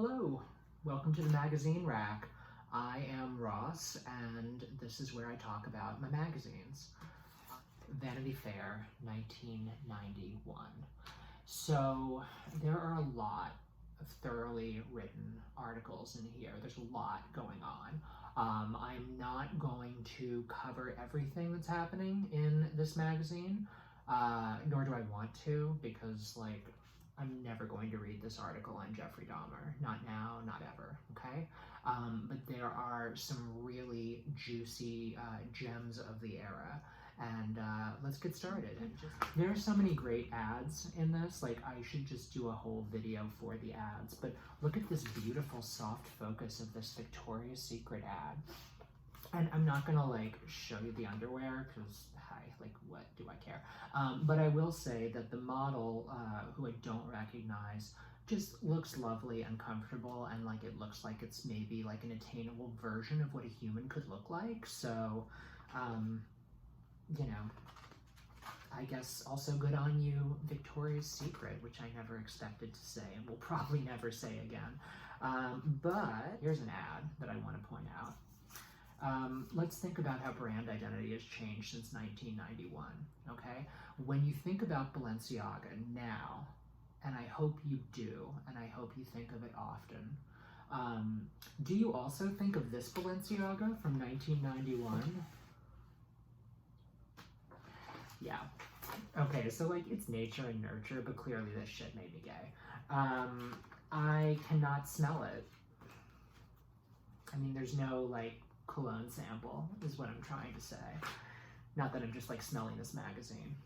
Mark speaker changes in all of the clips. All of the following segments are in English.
Speaker 1: Hello, welcome to the magazine rack. I am Ross, and this is where I talk about my magazines. Vanity Fair, 1991. So there are a lot of thoroughly written articles in here. There's a lot going on. I'm not going to cover everything that's happening in this magazine, nor do I want to, because I'm never going to read this article on Jeffrey Dahmer. Not now, not ever, okay? But there are some really juicy gems of the era. And let's get started. There are so many great ads in this. I should just do a whole video for the ads. But look at this beautiful soft focus of this Victoria's Secret ad. And I'm not gonna show you the underwear because what do I care? But I will say that the model, who I don't recognize, just looks lovely and comfortable, and it looks like it's maybe an attainable version of what a human could look like. So, you know, I guess also good on you, Victoria's Secret, which I never expected to say and will probably never say again. But here's an ad that I want to point out. Let's think about how brand identity has changed since 1991, okay? When you think about Balenciaga now, and I hope you do, and I hope you think of it often, do you also think of this Balenciaga from 1991? Yeah. Okay, so it's nature and nurture, but clearly this shit made me gay. I cannot smell it. I mean, there's no cologne sample, is what I'm trying to say. Not that I'm just smelling this magazine.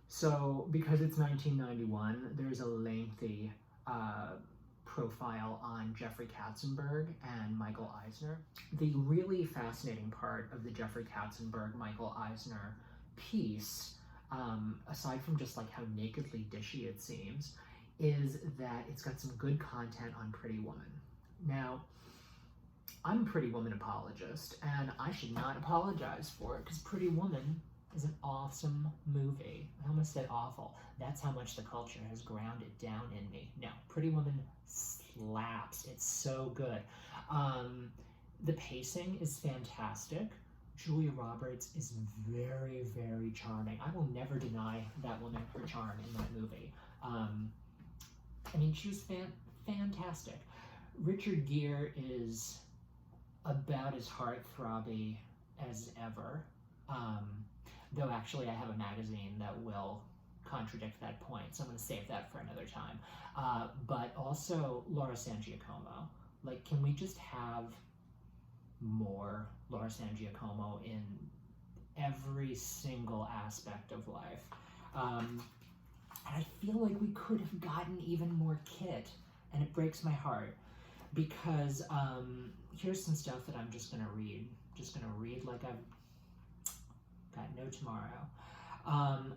Speaker 1: So because it's 1991, there's a lengthy profile on Jeffrey Katzenberg and Michael Eisner. The really fascinating part of the Jeffrey Katzenberg, Michael Eisner piece, aside from just how nakedly dishy it seems, is that it's got some good content on Pretty Woman. Now, I'm a Pretty Woman apologist, and I should not apologize for it, because Pretty Woman is an awesome movie. I almost said awful. That's how much the culture has ground it down in me. No, Pretty Woman slaps. It's so good. The pacing is fantastic. Julia Roberts is very, very charming. I will never deny that woman her charm in that movie. I mean, she was fantastic. Richard Gere is about as heartthrobby as ever, though actually I have a magazine that will contradict that point, so I'm going to save that for another time. But also Laura San Giacomo. Can we just have more Laura San Giacomo in every single aspect of life? And I feel like we could have gotten even more Kit, and it breaks my heart. Because here's some stuff that I'm just gonna read. Just gonna read like I've got no tomorrow.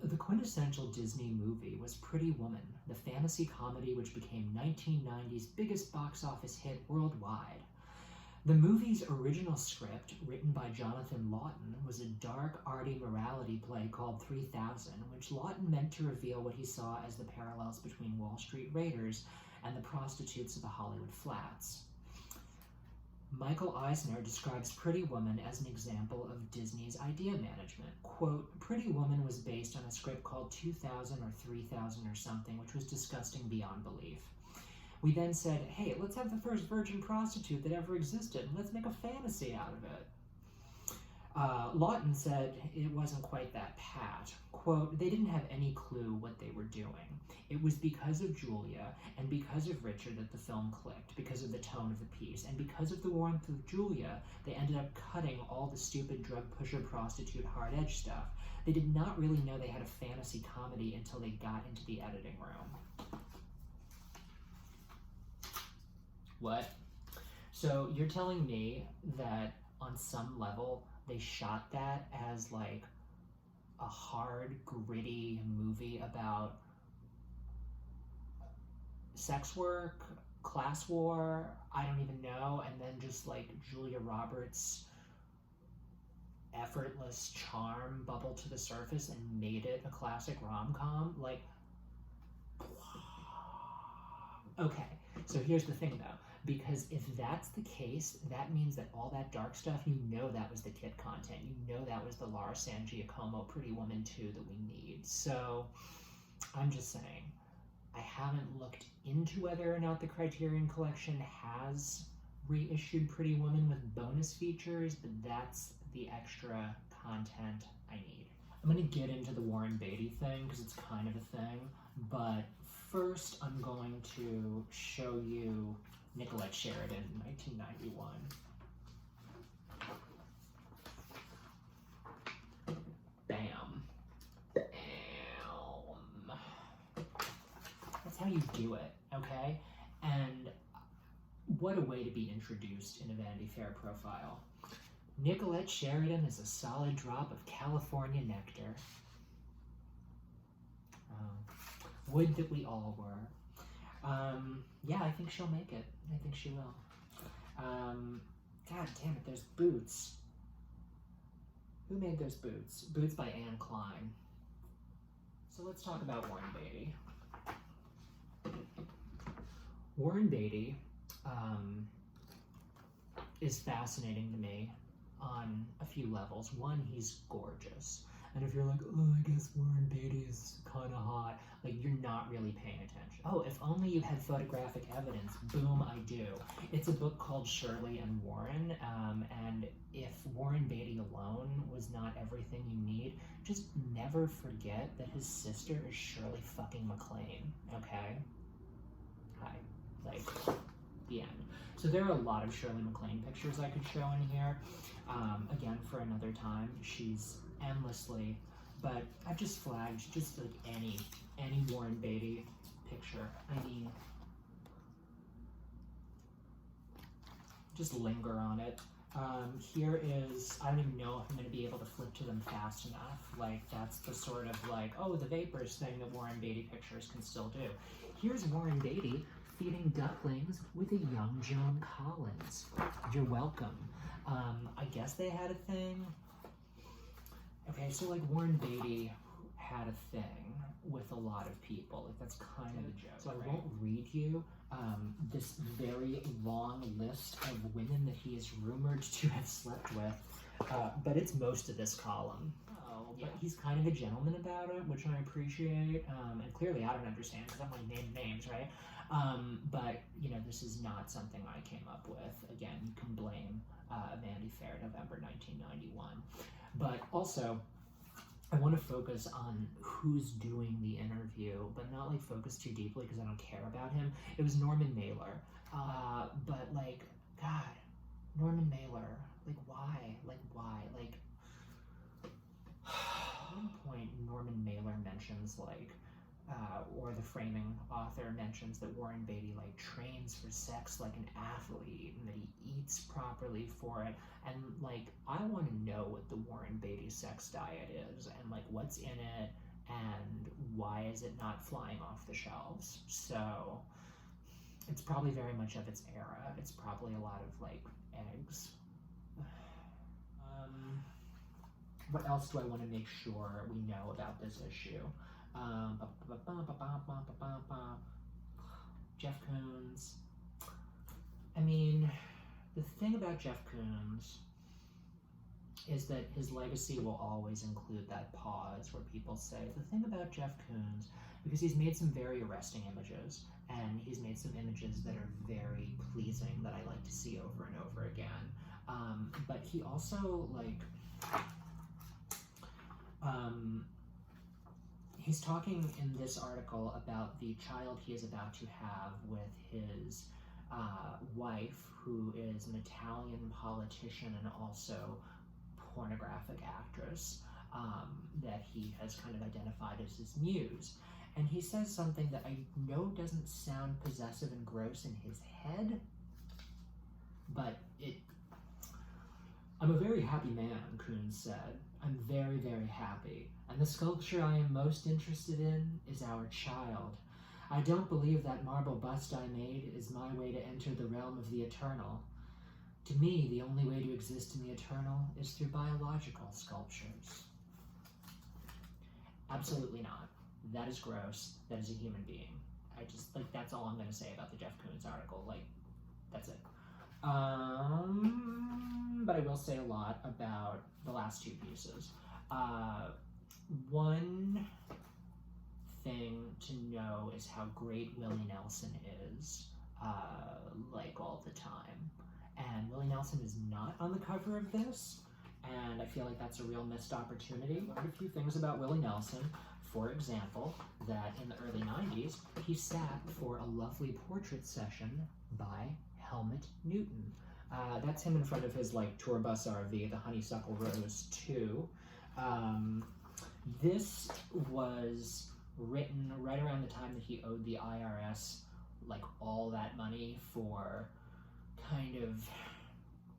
Speaker 1: The quintessential Disney movie was Pretty Woman, the fantasy comedy which became 1990's biggest box office hit worldwide. The movie's original script, written by Jonathan Lawton, was a dark, arty morality play called 3000, which Lawton meant to reveal what he saw as the parallels between Wall Street raiders and the prostitutes of the Hollywood Flats. Michael Eisner describes Pretty Woman as an example of Disney's idea management. Quote, Pretty Woman was based on a script called 2000 or 3000 or something, which was disgusting beyond belief. We then said, hey, let's have the first virgin prostitute that ever existed, and let's make a fantasy out of it. Lawton said it wasn't quite that pat. Quote, they didn't have any clue what they were doing. It was because of Julia and because of Richard that the film clicked, because of the tone of the piece, and because of the warmth of Julia, they ended up cutting all the stupid drug pusher prostitute hard edge stuff. They did not really know they had a fantasy comedy until they got into the editing room. What? So you're telling me that on some level they shot that as a hard, gritty movie about sex work, class war, I don't even know, and then just Julia Roberts' effortless charm bubbled to the surface and made it a classic rom-com? Okay, so here's the thing though, because if that's the case, that means that all that dark stuff, you know that was the kit content. You know that was the Laura San Giacomo Pretty Woman 2 that we need. So I'm just saying, I haven't looked into whether or not the Criterion Collection has reissued Pretty Woman with bonus features, but that's the extra content I need. I'm going to get into the Warren Beatty thing because it's kind of a thing, but first I'm going to show you Nicolette Sheridan in 1991. Bam. Bam. That's how you do it, okay? And what a way to be introduced in a Vanity Fair profile. Nicolette Sheridan is a solid drop of California nectar. Would that we all were. Yeah, I think she'll make it. I think she will. God damn it, there's boots. Who made those boots? Boots by Anne Klein. So let's talk about Warren Beatty. Warren Beatty is fascinating to me on a few levels. One, he's gorgeous. And if you're like, oh, I guess Warren Beatty is kind of hot, like, you're not really paying attention. Oh, if only you had photographic evidence. Boom, I do. It's a book called Shirley and Warren, and if Warren Beatty alone was not everything you need, just never forget that his sister is Shirley fucking MacLaine, okay? Hi. Like, the end. So there are a lot of Shirley MacLaine pictures I could show in here. Again, for another time, she's endlessly, but I've just flagged just like any Warren Beatty picture. I mean, just linger on it. Here is, I don't even know if I'm going to be able to flip to them fast enough. Like, that's the sort of like, oh, the vapors thing that Warren Beatty pictures can still do. Here's Warren Beatty feeding ducklings with a young Joan Collins. You're welcome. I guess they had a thing. Okay, so like Warren Beatty had a thing with a lot of people. Like, that's kind of a joke. So I won't read you this very long list of women that he is rumored to have slept with, but it's most of this column. But he's kind of a gentleman about it, which I appreciate, and clearly I don't understand because I'm like naming names, right? But, you know, this is not something I came up with. Again, you can blame Vanity Fair, November 1991. But also, I want to focus on who's doing the interview, but not like focus too deeply because I don't care about him. It was Norman Mailer. But like, God, Norman Mailer, like why? Like why? Like, at one point Norman Mailer mentions like, or the framing author mentions that Warren Beatty like trains for sex like an athlete and that he eats properly for it. And like, I want to know what the Warren Beatty sex diet is and like what's in it and why is it not flying off the shelves. So it's probably very much of its era. It's probably a lot of like eggs. What else do I want to make sure we know about this issue? Jeff Koons. I mean, the thing about Jeff Koons is that his legacy will always include that pause where people say, the thing about Jeff Koons, because he's made some very arresting images, and he's made some images that are very pleasing that I like to see over and over again. But he also, like, he's talking in this article about the child he is about to have with his wife, who is an Italian politician and also pornographic actress that he has kind of identified as his muse. And he says something that I know doesn't sound possessive and gross in his head, but I'm a very happy man, Koons said. I'm very, very happy. And the sculpture I am most interested in is our child. I don't believe that marble bust I made is my way to enter the realm of the eternal. To me, the only way to exist in the eternal is through biological sculptures. Absolutely not. That is gross. That is a human being. I just, like, that's all I'm going to say about the Jeff Koons article. Like, that's it. But I will say a lot about the last two pieces. One thing to know is how great Willie Nelson is, like, all the time. And Willie Nelson is not on the cover of this, and I feel like that's a real missed opportunity. Learned a few things about Willie Nelson. For example, that in the early 90s, he sat for a lovely portrait session by Helmut Newton. That's him in front of his, like, tour bus RV, the Honeysuckle Rose 2. This was written right around the time that he owed the IRS, like, all that money for kind of,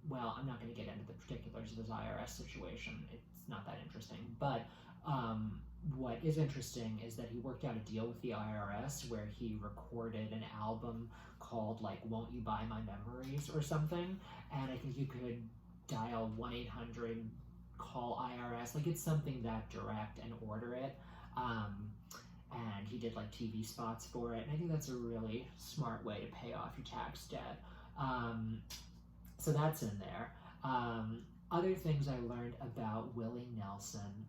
Speaker 1: well, I'm not going to get into the particulars of his IRS situation. It's not that interesting. But what is interesting is that he worked out a deal with the IRS where he recorded an album called, like, Won't You Buy My Memories or something. And I think you could dial 1-800, call IRS. Like, it's something that direct and order it. And he did, like, TV spots for it. And I think that's a really smart way to pay off your tax debt. So that's in there. Other things I learned about Willie Nelson.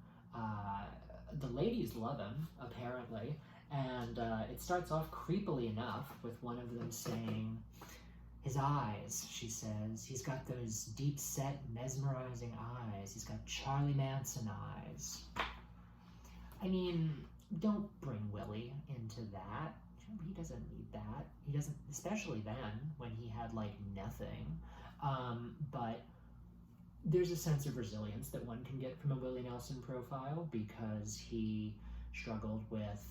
Speaker 1: The ladies love him, apparently, and it starts off creepily enough with one of them saying, his eyes, she says, he's got those deep-set, mesmerizing eyes. He's got Charlie Manson eyes. I mean, don't bring Willie into that. He doesn't need that. He doesn't, especially then, when he had, like, nothing. But there's a sense of resilience that one can get from a Willie Nelson profile because he struggled with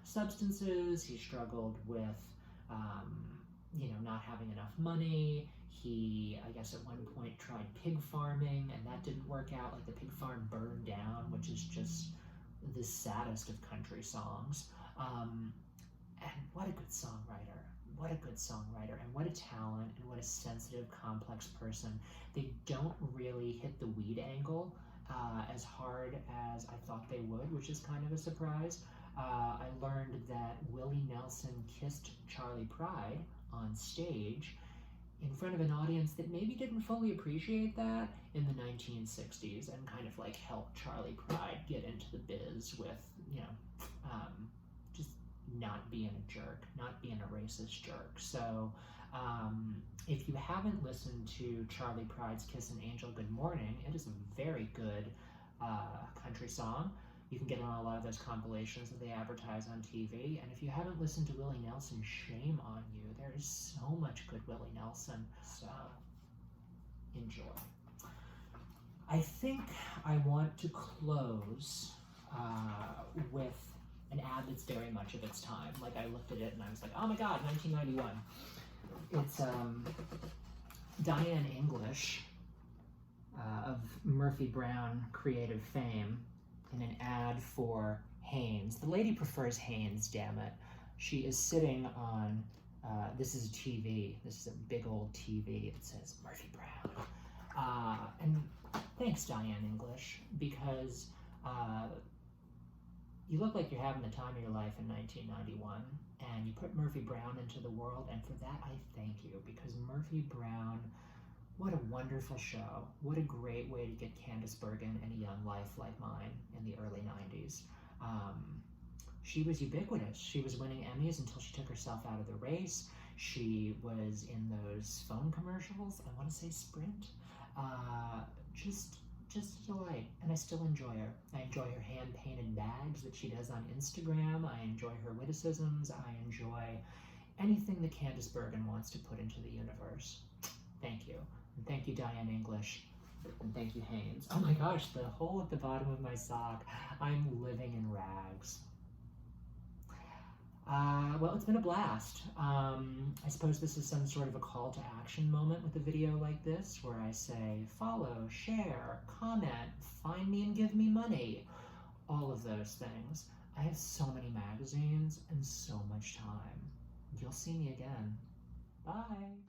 Speaker 1: substances, he struggled with, not having enough money. He, I guess at one point, tried pig farming, and that didn't work out. Like, the pig farm burned down, which is just the saddest of country songs. And what a good songwriter. What a good songwriter, and what a talent, and what a sensitive, complex person. They don't really hit the weed angle as hard as I thought they would, which is kind of a surprise. I learned that Willie Nelson kissed Charlie Pride on stage in front of an audience that maybe didn't fully appreciate that in the 1960s, and kind of, like, helped Charlie Pride get into the biz with, just not being a jerk, not being a racist jerk. So if you haven't listened to Charlie Pride's Kissin' Angel Good Morning, it is a very good country song. You can get it on a lot of those compilations that they advertise on TV. And if you haven't listened to Willie Nelson, shame on you. There is so much good Willie Nelson. So enjoy. I think I want to close with an ad that's very much of its time. Like, I looked at it and I was like, oh my god, 1991. It's Diane English of Murphy Brown creative fame in an ad for Hanes. The lady prefers Hanes, damn it. She is sitting on, this is a TV. This is a big old TV. It says Murphy Brown. And thanks, Diane English, because you look like you're having the time of your life in 1991, and you put Murphy Brown into the world, and for that I thank you, because Murphy Brown, what a wonderful show. What a great way to get Candice Bergen in a young life like mine in the early 90s. She was ubiquitous. She was winning Emmys until she took herself out of the race. She was in those phone commercials, I want to say Sprint. Just a delight, and I still enjoy her. I enjoy her hand-painted bags that she does on Instagram. I enjoy her witticisms. I enjoy anything that Candice Bergen wants to put into the universe. Thank you. And thank you, Diane English. And thank you, Hanes. Oh my gosh, the hole at the bottom of my sock. I'm living in rags. Well, it's been a blast. I suppose this is some sort of a call to action moment with a video like this, where I say, follow, share, comment, find me and give me money. All of those things. I have so many magazines and so much time. You'll see me again. Bye.